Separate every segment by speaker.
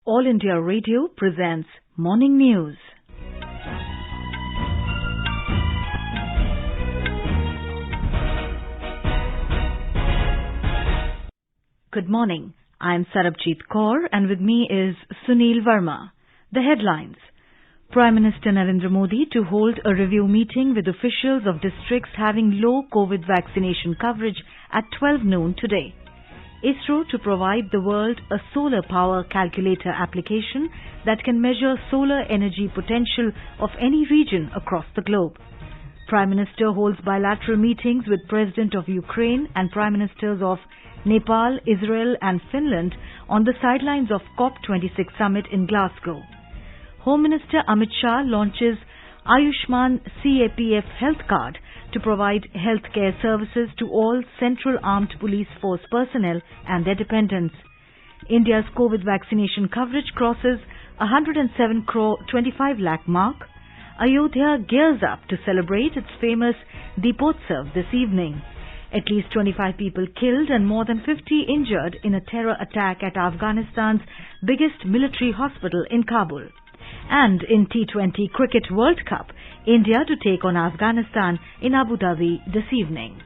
Speaker 1: All India Radio presents Morning News. Good morning. I am Sarabjit Kaur and with me is Sunil Verma. The headlines. Prime Minister Narendra Modi to hold a review meeting with officials of districts having low COVID vaccination coverage at 12 noon today. ISRO to provide the world a solar power calculator application that can measure solar energy potential of any region across the globe. Prime Minister holds bilateral meetings with President of Ukraine and Prime Ministers of Nepal, Israel and Finland on the sidelines of COP26 summit in Glasgow. Home Minister Amit Shah launches Ayushman CAPF health card to provide healthcare services to all Central Armed Police Force personnel and their dependents. India's COVID vaccination coverage crosses 107 crore 25 lakh mark. Ayodhya gears up to celebrate its famous Deepotsav this evening. At least 25 people killed and more than 50 injured in a terror attack at Afghanistan's biggest military hospital in Kabul. And in T20 Cricket World Cup, India to take on Afghanistan in Abu Dhabi this evening.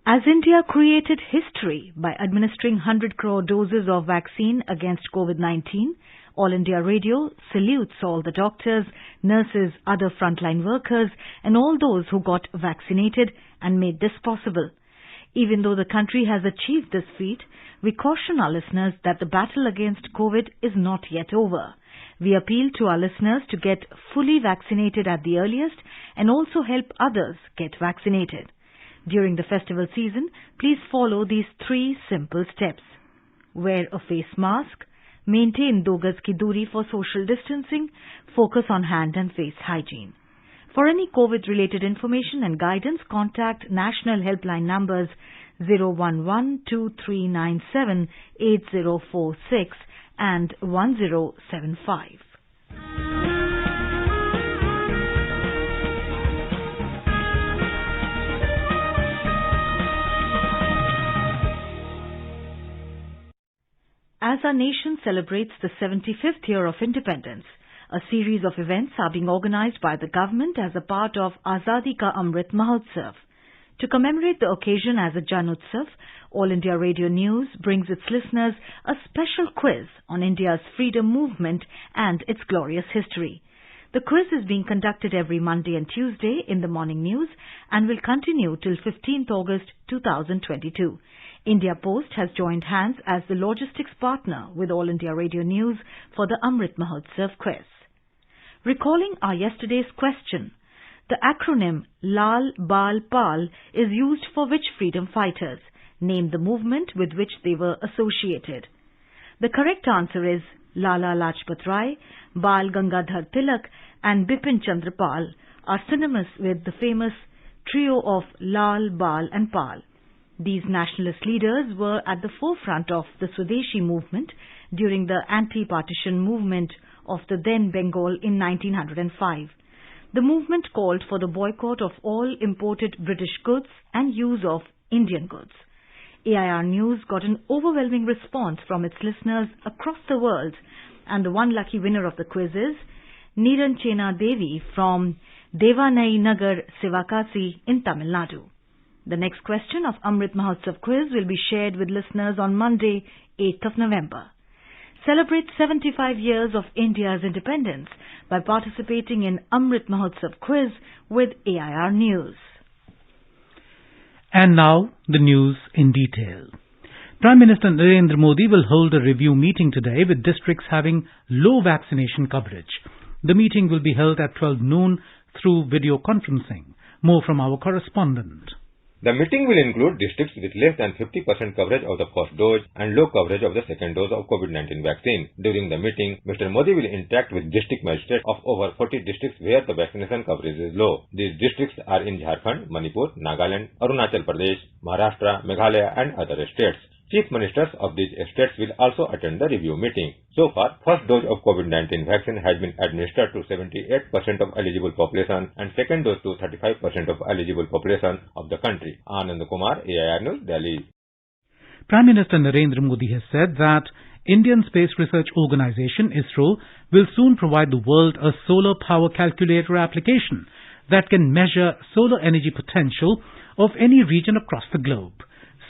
Speaker 1: As India created history by administering 100 crore doses of vaccine against COVID-19, All India Radio salutes all the doctors, nurses, other frontline workers and all those who got vaccinated and made this possible. Even though the country has achieved this feat, we caution our listeners that the battle against COVID is not yet over. We appeal to our listeners to get fully vaccinated at the earliest and also help others get vaccinated. During the festival season, please follow these 3 simple steps. Wear a face mask, maintain 2 gaz ki duri for social distancing, focus on hand and face hygiene. For any COVID-related information and guidance, contact national helpline numbers 011-2397-8046 and 1075. As our nation celebrates the 75th year of independence, a series of events are being organized by the government as a part of Azadi Ka Amrit Mahotsav. To commemorate the occasion as a Jan Utsav, All India Radio News brings its listeners a special quiz on India's freedom movement and its glorious history. The quiz is being conducted every Monday and Tuesday in the morning news and will continue till 15th August 2022. India Post has joined hands as the logistics partner with All India Radio News for the Amrit Mahotsav quiz. Recalling our yesterday's question, the acronym Lal, Bal, Pal is used for which freedom fighters? Name the movement with which they were associated. The correct answer is Lala Lajpat Rai, Bal Gangadhar Tilak and Bipin Chandra Pal are synonymous with the famous trio of Lal, Bal and Pal. These nationalist leaders were at the forefront of the Swadeshi movement during the anti-partition movement of the then Bengal in 1905. The movement called for the boycott of all imported British goods and use of Indian goods. AIR News got an overwhelming response from its listeners across the world, and the one lucky winner of the quiz is Niranchena Devi from Devanai Nagar, Sivakasi in Tamil Nadu. The next question of Amrit Mahotsav quiz will be shared with listeners on Monday, 8th of November. Celebrate 75 years of India's independence by participating in Amrit Mahotsav quiz with AIR News.
Speaker 2: And now, the news in detail. Prime Minister Narendra Modi will hold a review meeting today with districts having low vaccination coverage. The meeting will be held at 12 noon through video conferencing. More from our correspondent.
Speaker 3: The meeting will include districts with less than 50% coverage of the first dose and low coverage of the second dose of COVID-19 vaccine. During the meeting, Mr. Modi will interact with district magistrates of over 40 districts where the vaccination coverage is low. These districts are in Jharkhand, Manipur, Nagaland, Arunachal Pradesh, Maharashtra, Meghalaya and other states. Chief Ministers of these states will also attend the review meeting. So far, first dose of COVID-19 vaccine has been administered to 78% of eligible population and second dose to 35% of eligible population of the country. Anand Kumar, AIR News, Delhi.
Speaker 2: Prime Minister Narendra Modi has said that Indian Space Research Organisation ISRO will soon provide the world a solar power calculator application that can measure solar energy potential of any region across the globe.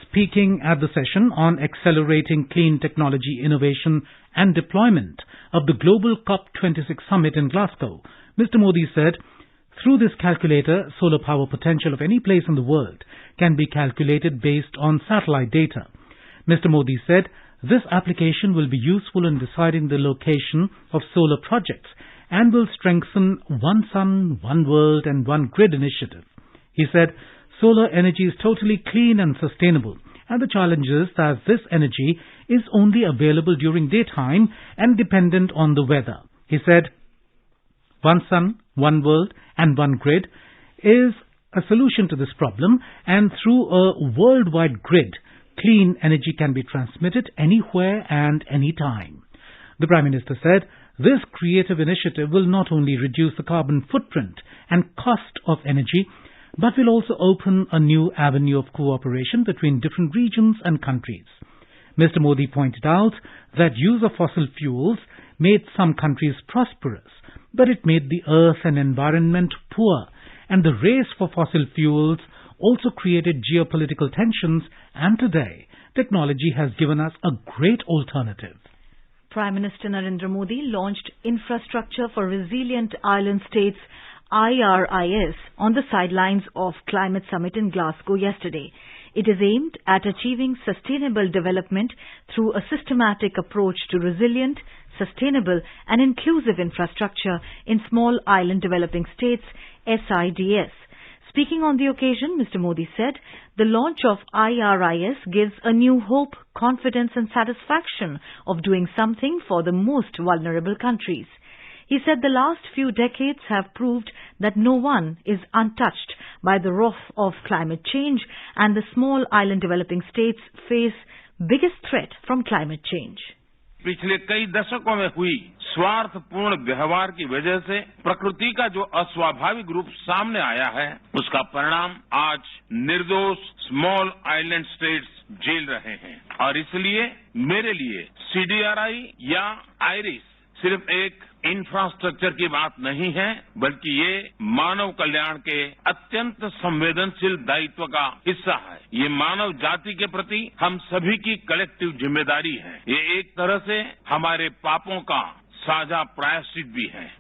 Speaker 2: Speaking at the session on accelerating clean technology innovation and deployment of the global COP26 summit in Glasgow, Mr. Modi said, through this calculator, solar power potential of any place in the world can be calculated based on satellite data. Mr. Modi said, this application will be useful in deciding the location of solar projects and will strengthen One Sun, One World and One Grid initiative. He said, solar energy is totally clean and sustainable, and the challenge is that this energy is only available during daytime and dependent on the weather. He said, One Sun, One World and One Grid is a solution to this problem, and through a worldwide grid, clean energy can be transmitted anywhere and anytime. The Prime Minister said, this creative initiative will not only reduce the carbon footprint and cost of energy, but will also open a new avenue of cooperation between different regions and countries. Mr. Modi pointed out that use of fossil fuels made some countries prosperous, but it made the earth and environment poor, and the race for fossil fuels also created geopolitical tensions, and today technology has given us a great alternative.
Speaker 1: Prime Minister Narendra Modi launched Infrastructure for Resilient Island States IRIS on the sidelines of Climate Summit in Glasgow yesterday. It is aimed at achieving sustainable development through a systematic approach to resilient, sustainable and inclusive infrastructure in small island developing states, SIDS. Speaking on the occasion, Mr. Modi said, the launch of IRIS gives a new hope, confidence and satisfaction of doing something for the most vulnerable countries. He said the last few decades have proved that no one is untouched by the wrath of climate change, and the small island developing states face biggest threat from climate change.
Speaker 4: पिछले कई दशकों में हुई स्वार्थपूर्ण व्यवहार की वजह से प्रकृति का जो अस्वाभाविक रूप सामने आया है, उसका परिणाम आज निर्दोष स्मॉल आइलैंड स्टेट्स झेल रहे हैं। और इसलिए मेरे लिए CDRI या आइरिस सिर्फ एक इंफ्रास्ट्रक्चर की बात नहीं है, बल्कि ये मानव कल्याण के अत्यंत संवेदनशील दायित्व का हिस्सा है। ये मानव जाति के प्रति हम सभी की कलेक्टिव जिम्मेदारी है। ये एक तरह से हमारे पापों का साझा प्रायश्चित भी है।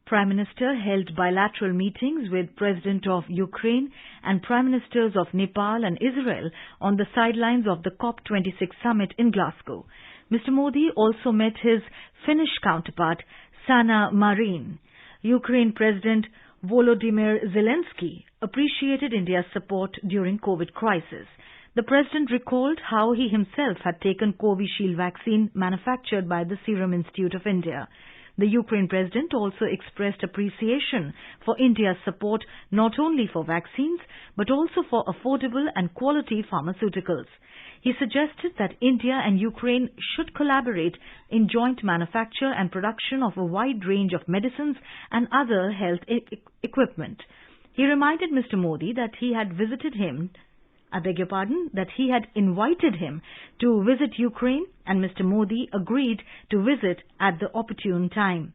Speaker 1: Prime Minister held bilateral meetings with President of Ukraine and Prime Ministers of Nepal and Israel on the sidelines of the COP26 summit in Glasgow. Mr. Modi also met his Finnish counterpart, Sanna Marin. Ukraine President Volodymyr Zelensky appreciated India's support during COVID crisis. The President recalled how he himself had taken Covishield vaccine manufactured by the Serum Institute of India. The Ukraine President also expressed appreciation for India's support not only for vaccines but also for affordable and quality pharmaceuticals. He suggested that India and Ukraine should collaborate in joint manufacture and production of a wide range of medicines and other health equipment. He reminded Mr. Modi that he had invited him to visit Ukraine, and Mr. Modi agreed to visit at the opportune time.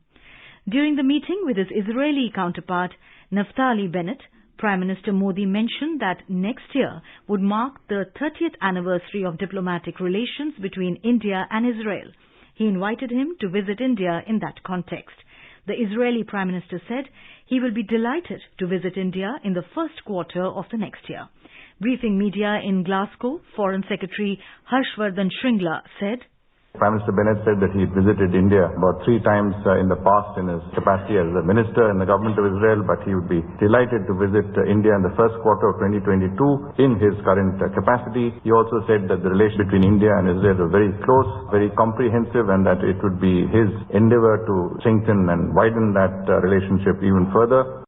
Speaker 1: During the meeting with his Israeli counterpart, Naftali Bennett, Prime Minister Modi mentioned that next year would mark the 30th anniversary of diplomatic relations between India and Israel. He invited him to visit India in that context. The Israeli Prime Minister said he will be delighted to visit India in the first quarter of the next year. Briefing media in Glasgow, Foreign Secretary Harshvardhan Shringla said,
Speaker 5: Prime Minister Bennett said that he visited India about 3 times in the past in his capacity as a minister in the government of Israel, but he would be delighted to visit India in the first quarter of 2022 in his current capacity. He also said that the relation between India and Israel was very close, very comprehensive, and that it would be his endeavor to strengthen and widen that relationship even further.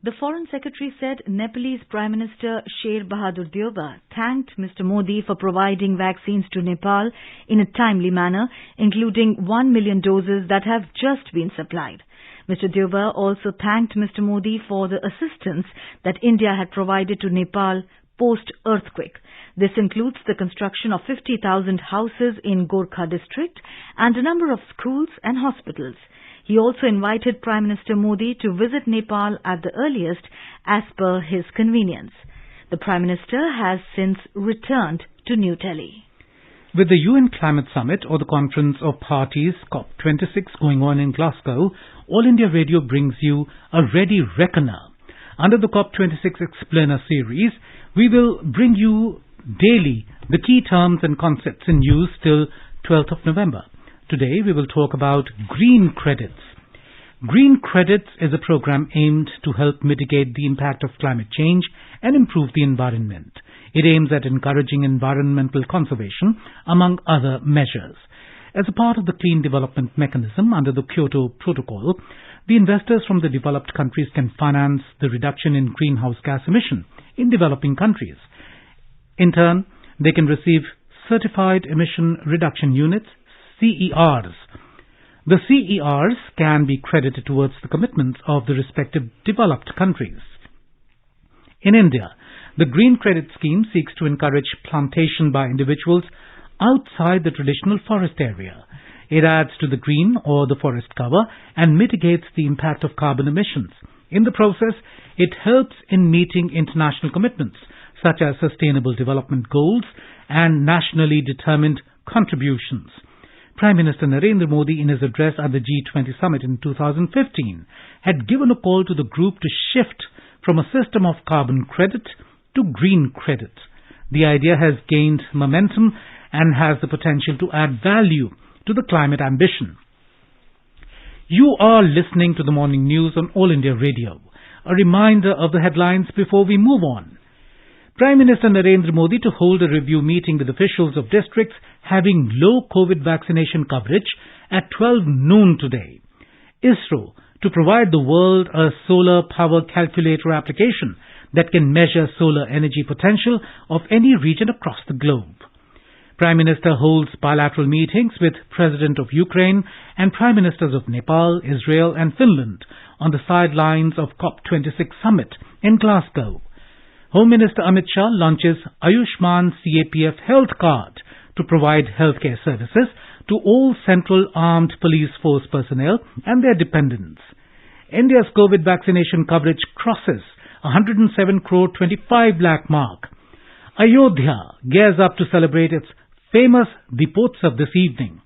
Speaker 1: The Foreign Secretary said Nepalese Prime Minister Sher Bahadur Deuba thanked Mr. Modi for providing vaccines to Nepal in a timely manner, including 1 million doses that have just been supplied. Mr. Deuba also thanked Mr. Modi for the assistance that India had provided to Nepal post-earthquake. This includes the construction of 50,000 houses in Gorkha district and a number of schools and hospitals. He also invited Prime Minister Modi to visit Nepal at the earliest as per his convenience. The Prime Minister has since returned to New Delhi.
Speaker 2: With the UN Climate Summit or the Conference of Parties COP26 going on in Glasgow, All India Radio brings you a Ready Reckoner. Under the COP26 Explainer series, we will bring you daily the key terms and concepts in use till 12th of November. Today we will talk about Green Credits. Green Credits is a program aimed to help mitigate the impact of climate change and improve the environment. It aims at encouraging environmental conservation, among other measures. As a part of the Clean Development Mechanism under the Kyoto Protocol, the investors from the developed countries can finance the reduction in greenhouse gas emission in developing countries. In turn, they can receive Certified Emission Reduction Units, CERs. The CERs can be credited towards the commitments of the respective developed countries. In India, the Green Credit Scheme seeks to encourage plantation by individuals outside the traditional forest area. It adds to the green or the forest cover and mitigates the impact of carbon emissions. In the process, it helps in meeting international commitments such as Sustainable Development Goals and nationally determined contributions. Prime Minister Narendra Modi, in his address at the G20 summit in 2015, had given a call to the group to shift from a system of carbon credit to green credit. The idea has gained momentum and has the potential to add value to the climate ambition. You are listening to the morning news on All India Radio. A reminder of the headlines before we move on. Prime Minister Narendra Modi to hold a review meeting with officials of districts having low COVID vaccination coverage at 12 noon today. ISRO to provide the world a solar power calculator application that can measure solar energy potential of any region across the globe. Prime Minister holds bilateral meetings with President of Ukraine and Prime Ministers of Nepal, Israel and Finland on the sidelines of COP26 summit in Glasgow. Home Minister Amit Shah launches Ayushman CAPF Health Card to provide healthcare services to all Central Armed Police Force personnel and their dependents. India's COVID vaccination coverage crosses 107 crore 25 lakh mark. Ayodhya gears up to celebrate its famous Deepotsav this evening.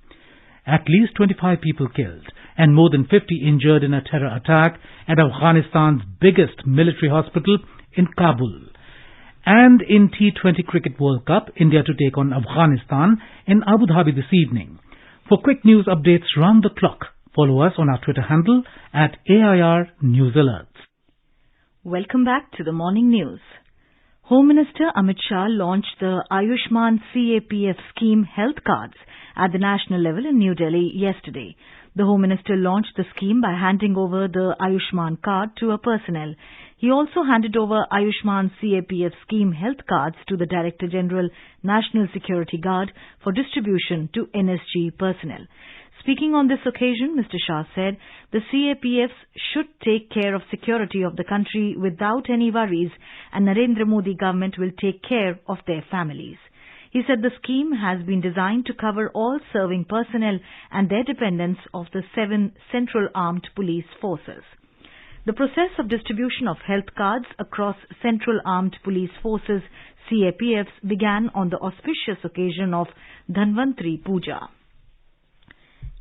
Speaker 2: At least 25 people killed and more than 50 injured in a terror attack at Afghanistan's biggest military hospital in Kabul. And in T20 Cricket World Cup, India to take on Afghanistan in Abu Dhabi this evening. For quick news updates round the clock, follow us on our Twitter handle at AIR News Alerts.
Speaker 1: Welcome back to the morning news. Home Minister Amit Shah launched the Ayushman CAPF scheme health cards at the national level in New Delhi yesterday. The Home Minister launched the scheme by handing over the Ayushman card to a personnel. He also handed over Ayushman CAPF scheme health cards to the Director General National Security Guard for distribution to NSG personnel. Speaking on this occasion, Mr. Shah said the CAPFs should take care of security of the country without any worries, and Narendra Modi government will take care of their families. He said the scheme has been designed to cover all serving personnel and their dependents of the 7 Central Armed Police Forces. The process of distribution of health cards across Central Armed Police Forces CAPFs began on the auspicious occasion of Dhanvantri Puja.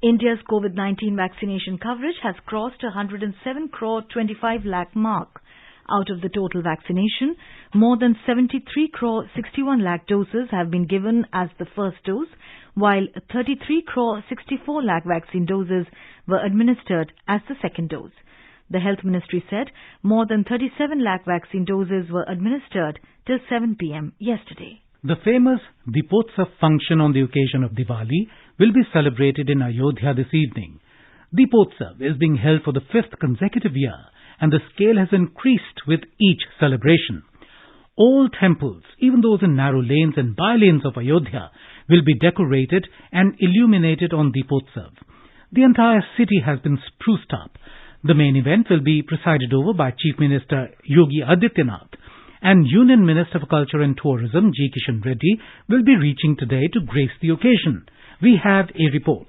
Speaker 1: India's COVID-19 vaccination coverage has crossed 107 crore 25 lakh mark. Out of the total vaccination, more than 73 crore 61 lakh doses have been given as the first dose, while 33 crore 64 lakh vaccine doses were administered as the second dose. The Health Ministry said more than 37 lakh vaccine doses were administered till 7 p.m. yesterday.
Speaker 2: The famous Deepotsav function on the occasion of Diwali will be celebrated in Ayodhya this evening. Deepotsav is being held for the 5th consecutive year, and the scale has increased with each celebration. All temples, even those in narrow lanes and by-lanes of Ayodhya, will be decorated and illuminated on Deepotsav. The entire city has been spruced up. The main event will be presided over by Chief Minister Yogi Adityanath, and Union Minister for Culture and Tourism G. Kishan Reddy will be reaching today to grace the occasion. We have a report.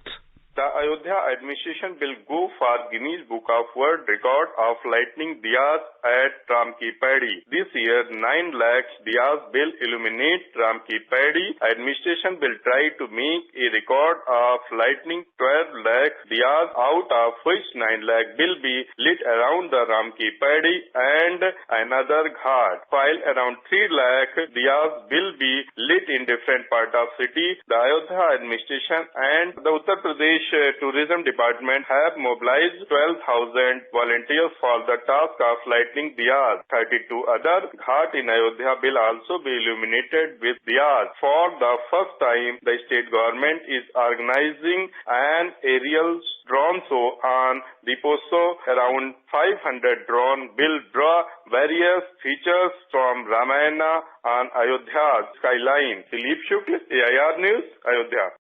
Speaker 6: The Ayodhya administration will go for Guinness Book of World Record of lighting diyas at Ram Ki Paidi. This year, 9 lakhs diyas will illuminate Ram Ki Paidi. Administration will try to make a record of lighting 12 lakh diyas, out of which 9 lakh will be lit around the Ram Ki Paidi and another ghat, while around 3 lakh diyas will be lit in different parts of city. The Ayodhya administration and the Uttar Pradesh Tourism Department have mobilized 12,000 volunteers for the task of lighting diyas. 32 other ghat in Ayodhya will also be illuminated with diyas. For the first time, the state government is organizing an aerial drone show on Deeposatsav. Around 500 drones will draw various features from Ramayana on Ayodhya's skyline. Dilip Shukla, AIR News, Ayodhya.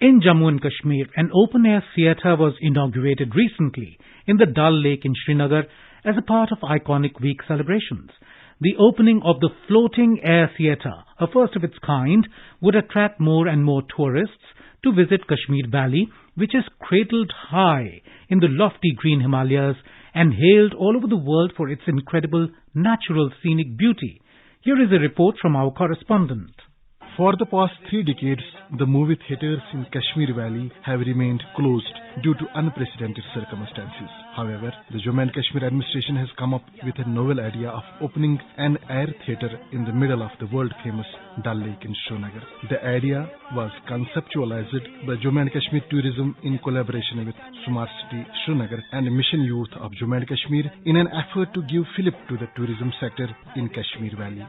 Speaker 2: In Jammu and Kashmir, an open-air theatre was inaugurated recently in the Dal Lake in Srinagar as a part of Iconic Week celebrations. The opening of the Floating Air Theatre, a first of its kind, would attract more and more tourists to visit Kashmir Valley, which is cradled high in the lofty green Himalayas and hailed all over the world for its incredible natural scenic beauty. Here is a report from our correspondent.
Speaker 7: For the past 3 decades, the movie theatres in Kashmir Valley have remained closed due to unprecedented circumstances. However, the Jammu and Kashmir administration has come up with a novel idea of opening an air theatre in the middle of the world-famous Dal Lake in Srinagar. The idea was conceptualized by Jammu and Kashmir Tourism in collaboration with Smart City Srinagar and Mission Youth of Jammu and Kashmir in an effort to give fillip to the tourism sector in Kashmir Valley.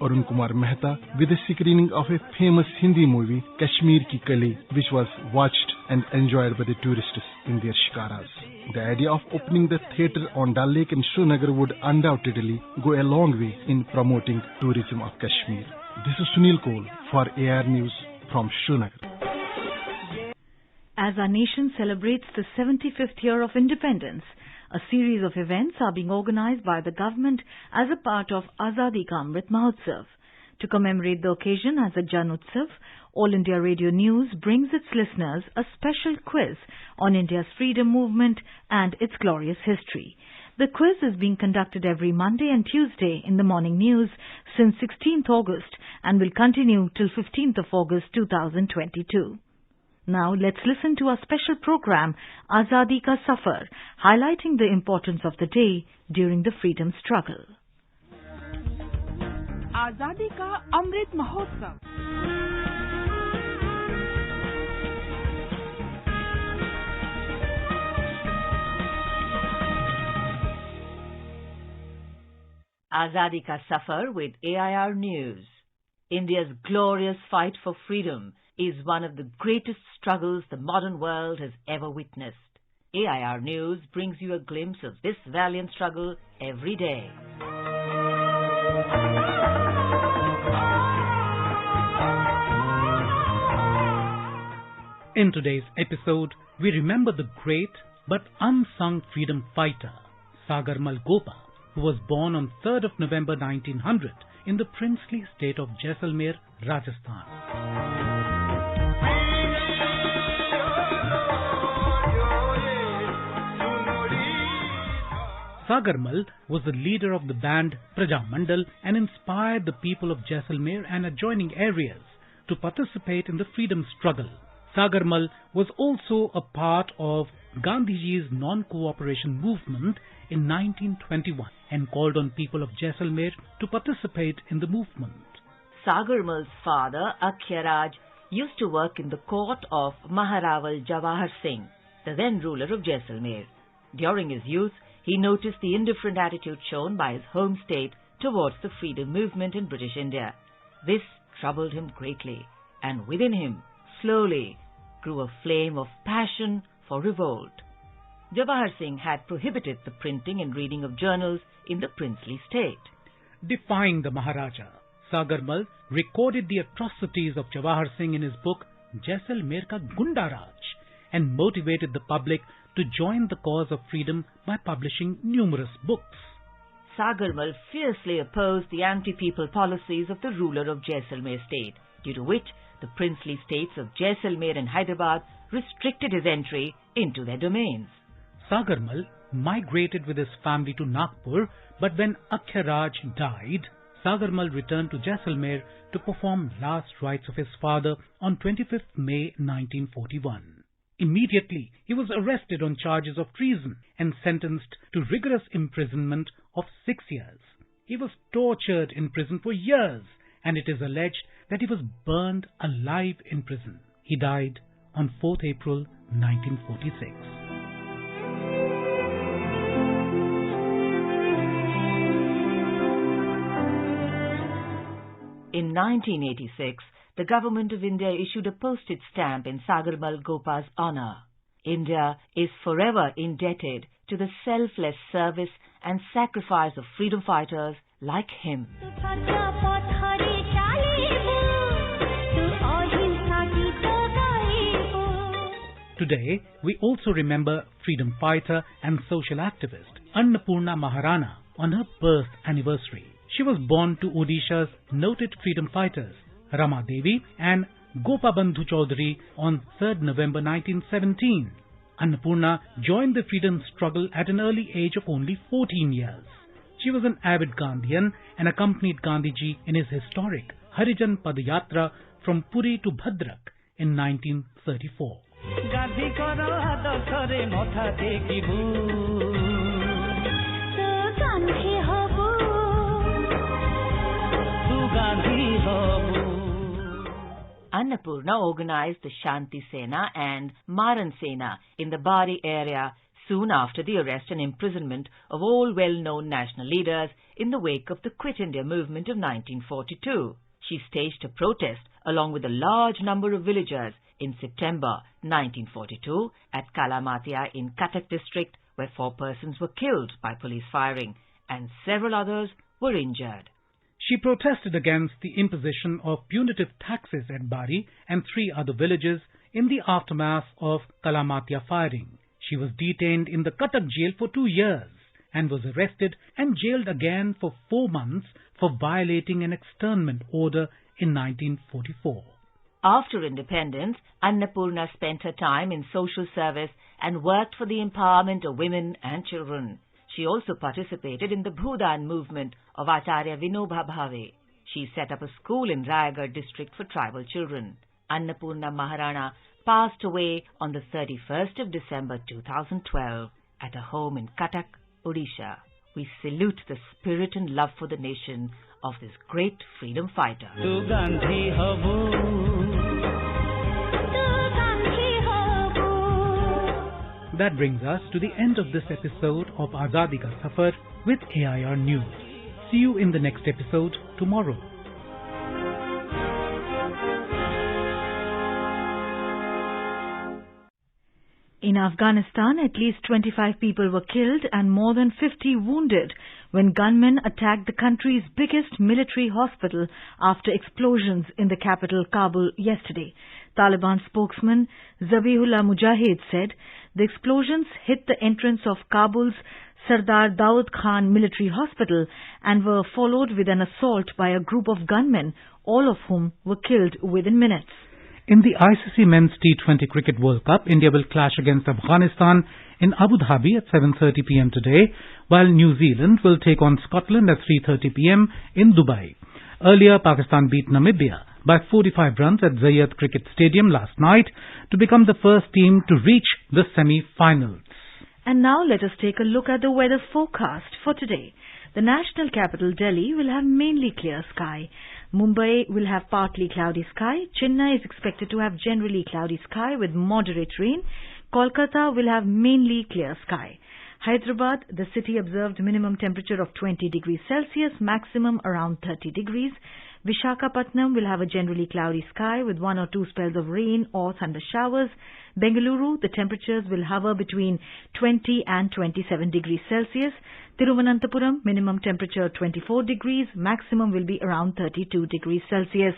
Speaker 7: Arun Kumar Mehta with a screening of a famous Hindi movie, Kashmir Ki Kali, which was watched and enjoyed by the tourists in their shikaras. The idea of opening the theatre on Dal Lake in Srinagar would undoubtedly go a long way in promoting tourism of Kashmir. This is Sunil Kohl for AIR News from Srinagar.
Speaker 1: As our nation celebrates the 75th year of independence, a series of events are being organized by the government as a part of Azadi Ka Amrit Mahotsav. To commemorate the occasion as a Jan Utsav, All India Radio News brings its listeners a special quiz on India's freedom movement and its glorious history. The quiz is being conducted every Monday and Tuesday in the morning news since 16th August and will continue till 15th of August 2022. Now let's listen to our special program Azadi Ka Safar, highlighting the importance of the day during the freedom struggle.
Speaker 8: Azadi Ka Amrit Mahotsav.
Speaker 9: Azadi Ka Safar with AIR News. India's glorious fight for freedom is one of the greatest struggles the modern world has ever witnessed. AIR News brings you a glimpse of this valiant struggle every day.
Speaker 2: In today's episode, we remember the great but unsung freedom fighter, Sagarmal Gopa, who was born on 3rd of November 1900 in the princely state of Jaisalmer, Rajasthan. Sagarmal was the leader of the band Praja Mandal and inspired the people of Jaisalmer and adjoining areas to participate in the freedom struggle. Sagarmal was also a part of Gandhiji's non-cooperation movement in 1921 and called on people of Jaisalmer to participate in the movement.
Speaker 9: Sagarmal's father, Akhyaraj, used to work in the court of Maharaval Jawahar Singh, the then ruler of Jaisalmer. During his youth, he noticed the indifferent attitude shown by his home state towards the freedom movement in British India. This troubled him greatly, and within him, slowly, grew a flame of passion for revolt. Jawahar Singh had prohibited the printing and reading of journals in the princely state.
Speaker 2: Defying the Maharaja, Sagarmal recorded the atrocities of Jawahar Singh in his book Jaisalmer Ka Gunda Raj and motivated the public to join the cause of freedom by publishing numerous books.
Speaker 9: Sagarmal fiercely opposed the anti-people policies of the ruler of Jaisalmer state, due to which the princely states of Jaisalmer and Hyderabad restricted his entry into their domains.
Speaker 2: Sagarmal migrated with his family to Nagpur, but when Akhya Raj died, Sagarmal returned to Jaisalmer to perform last rites of his father on 25th May 1941. Immediately, he was arrested on charges of treason and sentenced to rigorous imprisonment of 6 years. He was tortured in prison for years, and it is alleged that he was burned alive in prison. He died on 4th April 1946.
Speaker 9: In 1986, the Government of India issued a postage stamp in Sagarmal Gopa's honour. India is forever indebted to the selfless service and sacrifice of freedom fighters like him.
Speaker 2: Today, we also remember freedom fighter and social activist Annapurna Maharana on her birth anniversary. She was born to Odisha's noted freedom fighters Rama Devi and Gopabandhu Chaudhary on 3rd November 1917. Annapurna joined the freedom struggle at an early age of only 14 years. She was an avid Gandhian and accompanied Gandhiji in his historic Harijan Padayatra from Puri to Bhadrak in 1934.
Speaker 9: Annapurna organized the Shanti Sena and Maran Sena in the Bari area soon after the arrest and imprisonment of all well-known national leaders in the wake of the Quit India movement of 1942. She staged a protest along with a large number of villagers in September 1942 at Kalamatia in Cuttack district, where 4 persons were killed by police firing and several others were injured.
Speaker 2: She protested against the imposition of punitive taxes at Bari and 3 other villages in the aftermath of Kalamatia firing. She was detained in the Cuttack jail for 2 years and was arrested and jailed again for 4 months for violating an externment order in 1944.
Speaker 9: After independence, Annapurna spent her time in social service and worked for the empowerment of women and children. She also participated in the Bhudan movement of Acharya Vinoba Bhave. She set up a school in Rayagarh district for tribal children. Annapurna Maharana passed away on the 31st of December 2012 at a home in Cuttack, Odisha. We salute the spirit and love for the nation of this great freedom fighter.
Speaker 2: That brings us to the end of this episode of Azadi Ka Safar with AIR News. See you in the next episode tomorrow.
Speaker 1: In Afghanistan, at least 25 people were killed and more than 50 wounded when gunmen attacked the country's biggest military hospital after explosions in the capital Kabul yesterday. Taliban spokesman Zabihullah Mujahid said the explosions hit the entrance of Kabul's Sardar Daud Khan Military Hospital and were followed with an assault by a group of gunmen, all of whom were killed within minutes.
Speaker 2: In the ICC Men's T20 Cricket World Cup, India will clash against Afghanistan in Abu Dhabi at 7:30 p.m. today, while New Zealand will take on Scotland at 3:30 p.m. in Dubai. Earlier, Pakistan beat Namibia by 45 runs at Zayed Cricket Stadium last night to become the first team to reach the semi-finals.
Speaker 1: And now let us take a look at the weather forecast for today. The national capital Delhi will have mainly clear sky. Mumbai will have partly cloudy sky. Chennai is expected to have generally cloudy sky with moderate rain. Kolkata will have mainly clear sky. Hyderabad, the city observed minimum temperature of 20 degrees Celsius, maximum around 30 degrees. Visakhapatnam will have a generally cloudy sky with 1 or 2 spells of rain or thunder showers. Bengaluru, the temperatures will hover between 20 and 27 degrees Celsius. Thiruvananthapuram, minimum temperature 24 degrees, maximum will be around 32 degrees Celsius.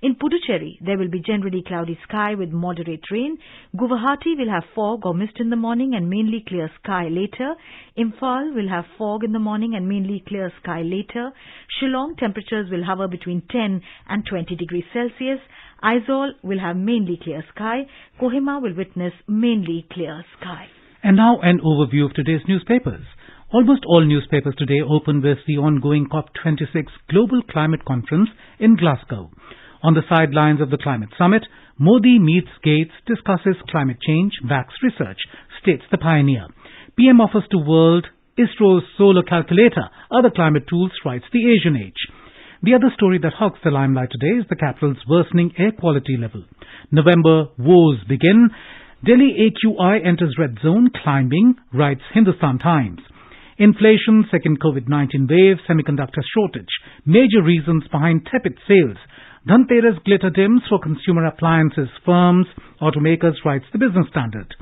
Speaker 1: In Puducherry, there will be generally cloudy sky with moderate rain. Guwahati will have fog or mist in the morning and mainly clear sky later. Imphal will have fog in the morning and mainly clear sky later. Shillong, temperatures will hover between 10 and 20 degrees Celsius. Aizawl will have mainly clear sky. Kohima will witness mainly clear sky.
Speaker 2: And now an overview of today's newspapers. Almost all newspapers today open with the ongoing COP26 Global Climate Conference in Glasgow. On the sidelines of the climate summit, Modi meets Gates, discusses climate change, backs research, states the pioneer. PM offers to world ISRO's solar calculator, other climate tools, writes the Asian Age. The other story that hogs the limelight today is the capital's worsening air quality level. November woes begin. Delhi AQI enters red zone, climbing, writes Hindustan Times. Inflation, second COVID-19 wave, semiconductor shortage. Major reasons behind tepid sales. Dhanteras glitter dims for consumer appliances firms, automakers, writes the Business Standard.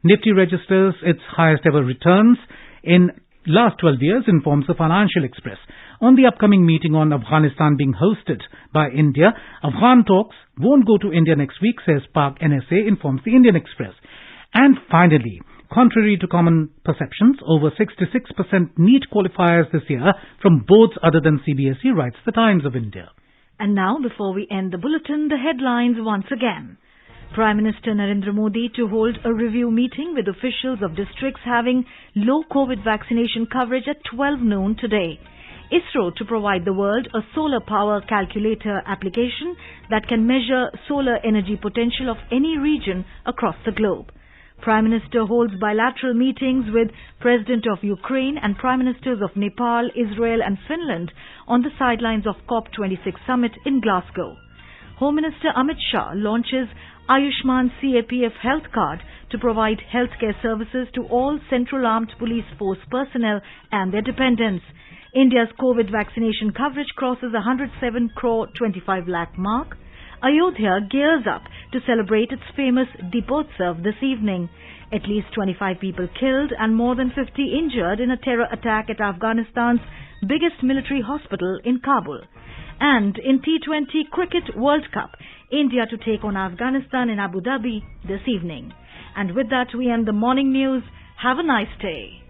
Speaker 2: Nifty registers its highest ever returns in last 12 years, informs the Financial Express. On the upcoming meeting on Afghanistan being hosted by India, Afghan talks won't go to India next week, says Pak NSA, informs the Indian Express. And finally, contrary to common perceptions, over 66% NEET qualifiers this year from boards other than CBSE, writes the Times of India.
Speaker 1: And now, before we end the bulletin, the headlines once again. Prime Minister Narendra Modi to hold a review meeting with officials of districts having low COVID vaccination coverage at 12 noon today. ISRO to provide the world a solar power calculator application that can measure solar energy potential of any region across the globe. Prime Minister holds bilateral meetings with President of Ukraine and Prime Ministers of Nepal, Israel and Finland on the sidelines of COP26 summit in Glasgow. Home Minister Amit Shah launches Ayushman CAPF Health Card to provide healthcare services to all Central Armed Police Force personnel and their dependents. India's COVID vaccination coverage crosses 107 crore 25 lakh mark. Ayodhya gears up to celebrate its famous Deepotsav this evening. At least 25 people killed and more than 50 injured in a terror attack at Afghanistan's biggest military hospital in Kabul. And in T20 Cricket World Cup, India to take on Afghanistan in Abu Dhabi this evening. And with that, we end the morning news. Have a nice day.